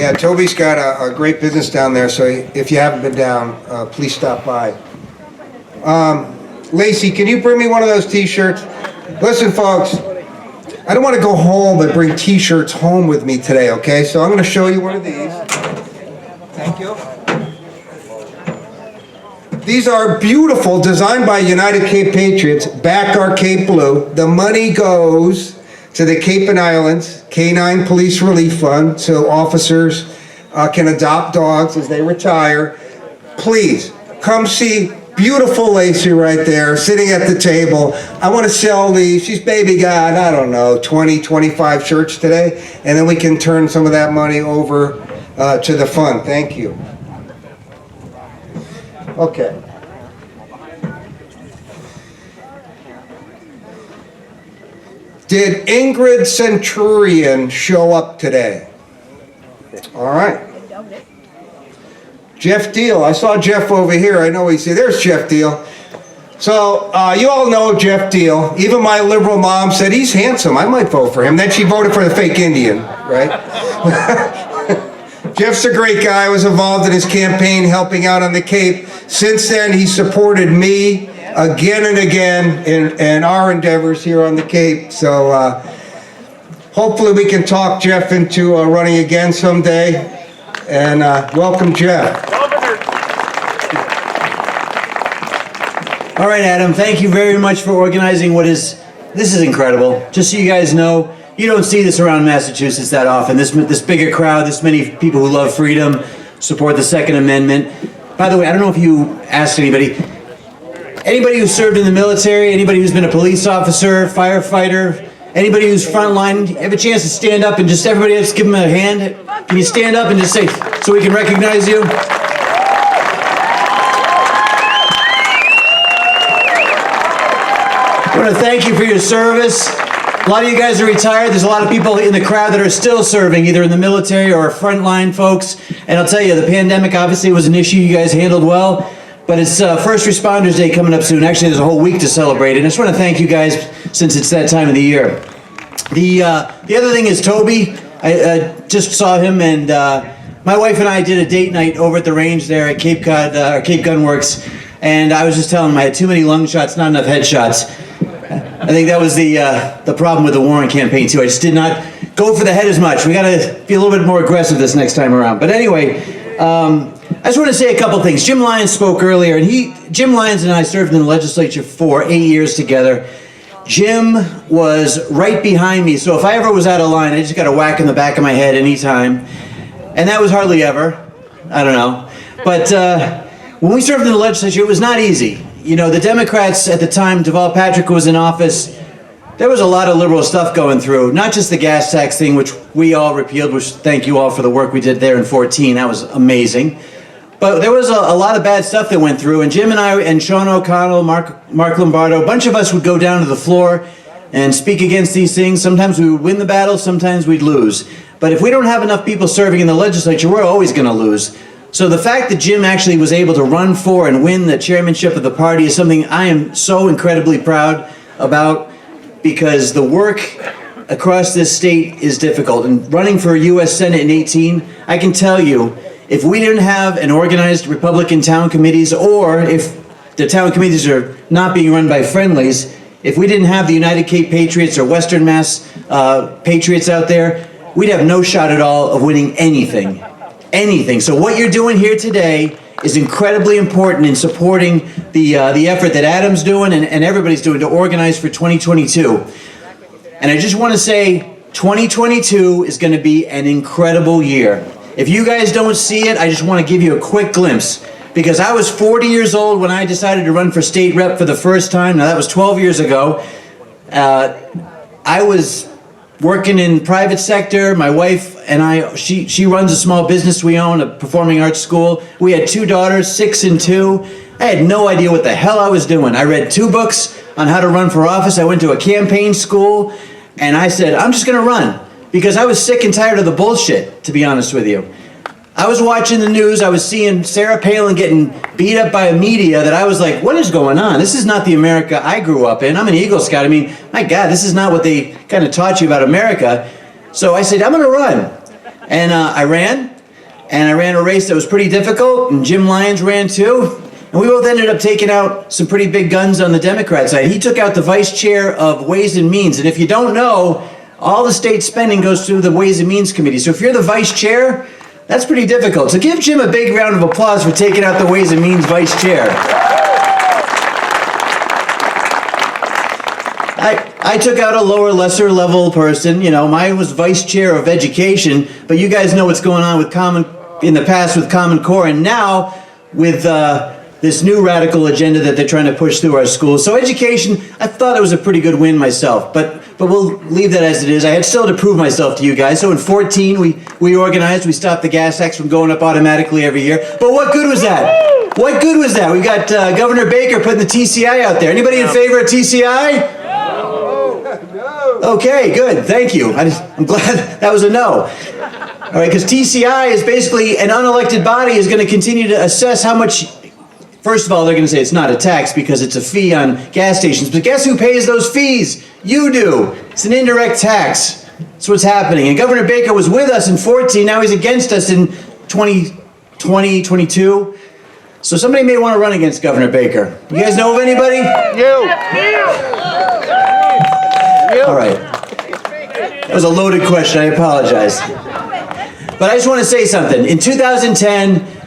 Yeah, Toby's got a great business down there, so if you haven't been down, please stop by. Lacey, can you bring me one of those t-shirts? Listen, folks, I don't want to go home and bring t-shirts home with me today, okay? So I'm going to show you one of these. Thank you. These are beautiful, designed by United Cape Patriots. Back our Cape Blue. The money goes to the Cape and Islands Canine Police Relief Fund, so officers can adopt dogs as they retire. Please, come see beautiful Lacey right there, sitting at the table. I want to sell these. She's baby got, I don't know, 20, 25 shirts today, and then we can turn some of that money over to the fund. Thank you. Okay. Did Ingrid Centurion show up today? All right. Geoff Diehl. I saw Geoff over here. I know he's here. There's Geoff Diehl. So you all know Geoff Diehl. Even my liberal mom said he's handsome. I might vote for him. Then she voted for the fake Indian, right? Geoff's a great guy. I was involved in his campaign, helping out on the Cape. Since then, he supported me again and again in our endeavors here on the Cape. So hopefully we can talk Geoff into running again someday. And welcome, Geoff. All right, Adam, thank you very much for organizing this is incredible. Just so you guys know, you don't see this around Massachusetts that often. This bigger crowd, this many people who love freedom, support the Second Amendment. By the way, I don't know if you asked anybody who served in the military, anybody who's been a police officer, firefighter, anybody who's frontline, have a chance to stand up and just everybody else give them a hand. Can you stand up and just say, so we can recognize you? I want to thank you for your service. A lot of you guys are retired. There's a lot of people in the crowd that are still serving, either in the military or frontline folks. And I'll tell you, the pandemic obviously was an issue you guys handled well. But it's First Responders Day coming up soon. Actually, there's a whole week to celebrate. And I just want to thank you guys since it's that time of the year. The other thing is Toby. I just saw him, and my wife and I did a date night over at the range there at Cape Gun Works. And I was just telling him I had too many lung shots, not enough headshots. I think that was the problem with the Warren campaign too. I just did not go for the head as much. We got to be a little bit more aggressive this next time around. But anyway, I just want to say a couple things. Jim Lyons spoke earlier, and Jim Lyons and I served in the legislature for 8 years together. Jim was right behind me, so if I ever was out of line, I just got a whack in the back of my head anytime. And that was hardly ever. I don't know. But when we served in the legislature, it was not easy. You know, the Democrats at the time, Deval Patrick was in office, there was a lot of liberal stuff going through, not just the gas tax thing, which we all repealed, which thank you all for the work we did there in 2014. That was amazing. But there was a lot of bad stuff that went through, and Jim and I and Sean O'Connell, Mark Lombardo, a bunch of us would go down to the floor and speak against these things. Sometimes we would win the battle, sometimes we'd lose. But if we don't have enough people serving in the legislature, we're always going to lose. So the fact that Jim actually was able to run for and win the chairmanship of the party is something I am so incredibly proud about, because the work across this state is difficult. And running for U.S. Senate in 2018, I can tell you, if we didn't have an organized Republican town committees, or if the town committees are not being run by friendlies, if we didn't have the United Cape Patriots or Western Mass Patriots out there, we'd have no shot at all of winning anything. Anything. So what you're doing here today is incredibly important in supporting the effort that Adam's doing and everybody's doing to organize for 2022. And I just want to say 2022 is going to be an incredible year. If you guys don't see it, I just want to give you a quick glimpse, because I was 40 years old when I decided to run for state rep for the first time. Now that was 12 years ago. I was working in private sector. My wife and I, she runs a small business we own, a performing arts school. We had 2 daughters, 6 and 2. I had no idea what the hell I was doing. I read 2 books on how to run for office. I went to a campaign school, and I said, I'm just going to run, because I was sick and tired of the bullshit, to be honest with you. I was watching the news. I was seeing Sarah Palin getting beat up by a media that I was like, what is going on? This is not the America I grew up in. I'm an Eagle Scout. I mean, my God, this is not what they kind of taught you about America. So I said, I'm going to run. And I ran. and I ran a race that was pretty difficult, and Jim Lyons ran too. And we both ended up taking out some pretty big guns on the Democrat side. He took out the vice chair of Ways and Means. And if you don't know, all the state spending goes through the Ways and Means Committee. So if you're the vice chair, that's pretty difficult. So give Jim a big round of applause for taking out the Ways and Means vice chair. I took out a lower, lesser level person. You know, mine was vice chair of education, but you guys know what's going on with in the past with Common Core, and now with this new radical agenda that they're trying to push through our schools. So education, I thought it was a pretty good win myself, but we'll leave that as it is. I had still to prove myself to you guys. So in 14, we organized, we stopped the gas tax from going up automatically every year. But what good was that? What good was that? We got Governor Baker putting the TCI out there. Anybody in favor of TCI? Okay, good, thank you. I'm glad that was a no. All right, because TCI is basically an unelected body is going to continue to assess how much. First of all, they're going to say it's not a tax because it's a fee on gas stations. But guess who pays those fees? You do. It's an indirect tax. That's what's happening. And Governor Baker was with us in 14. Now he's against us in 2020, 22. So somebody may want to run against Governor Baker. You guys know of anybody? All right. That was a loaded question. I apologize. But I just want to say something. In 2010,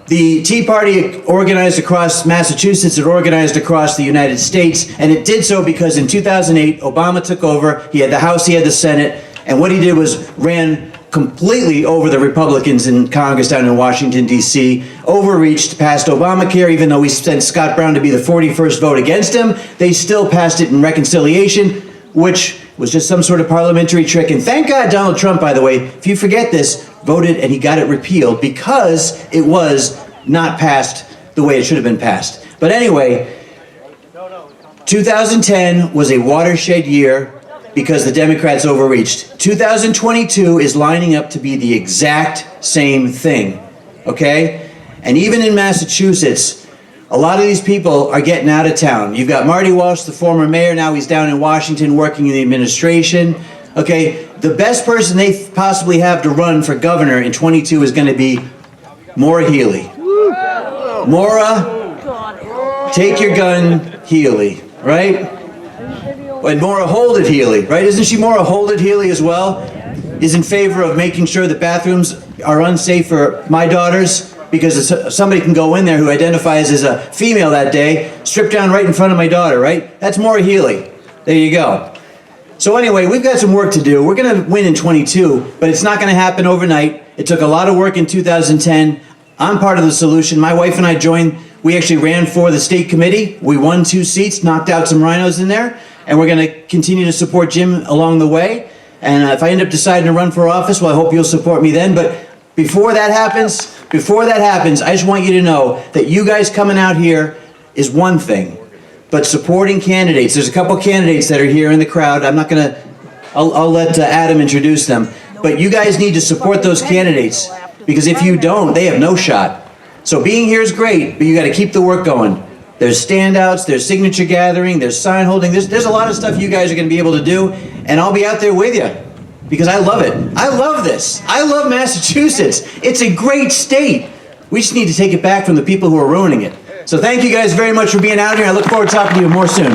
the Tea Party organized across Massachusetts, it organized across the United States, and it did so because in 2008, Obama took over, he had the House, he had the Senate, and what he did was ran completely over the Republicans in Congress down in Washington, D.C., overreached, passed Obamacare, even though we sent Scott Brown to be the 41st vote against him, they still passed it in reconciliation, which was just some sort of parliamentary trick. And thank God Donald Trump, by the way, if you forget this, voted and he got it repealed because it was not passed the way it should have been passed. But anyway, 2010 was a watershed year because the Democrats overreached. 2022 is lining up to be the exact same thing, okay? And even in Massachusetts, a lot of these people are getting out of town. You've got Marty Walsh, the former mayor, now he's down in Washington working in the administration. Okay, the best person they possibly have to run for governor in 22 is going to be Maura Healey. Maura, take your gun, Healey, right? And Maura Hold It Healey, right? Isn't she Maura Hold It Healey as well? Is in favor of making sure that bathrooms are unsafe for my daughters because somebody can go in there who identifies as a female that day, strip down right in front of my daughter, right? That's Maura Healey. There you go. So anyway, we've got some work to do. We're going to win in 22, but it's not going to happen overnight. It took a lot of work in 2010. I'm part of the solution. My wife and I joined. We actually ran for the state committee. We won 2 seats, knocked out some rhinos in there, and we're going to continue to support Jim along the way. And if I end up deciding to run for office, well, I hope you'll support me then. But before that happens, I just want you to know that you guys coming out here is one thing. But supporting candidates, there's a couple candidates that are here in the crowd. I'll let Adam introduce them. But you guys need to support those candidates because if you don't, they have no shot. So being here is great, but you got to keep the work going. There's standouts, there's signature gathering, there's sign holding. There's a lot of stuff you guys are going to be able to do, and I'll be out there with you because I love it. I love this. I love Massachusetts. It's a great state. We just need to take it back from the people who are ruining it. So thank you guys very much for being out here. I look forward to talking to you more soon.